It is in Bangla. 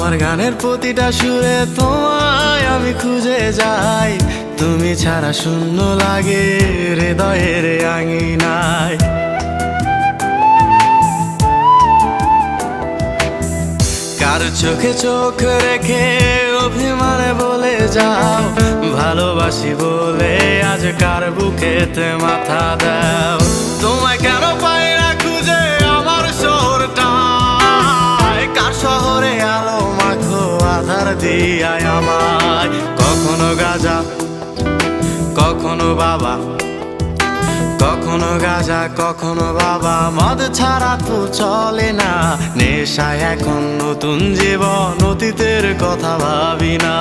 আমার গানের প্রতিটা সুরে তোমায় আমি খুঁজে যাই, তুমি ছাড়া শূন্য লাগে হৃদয়ের আঙিনায়। কার চোখে চোখ রেখে অভিমানে বলে যাও ভালোবাসি বলে, আজ কার বুকেতে মাথা দাও। তোমায় কেন পাই না খুঁজে আমার শহরটায়, কার শহরে আলো মাখো আধার দিয়ায় আমায়। কখনো গাজা কখনো বাবা, কখনো গাজা কখনো বাবা, মদ ছাড়া তো চলে না। নেশায় এখন নতুন জীবন, অতীতের কথা ভাবি না।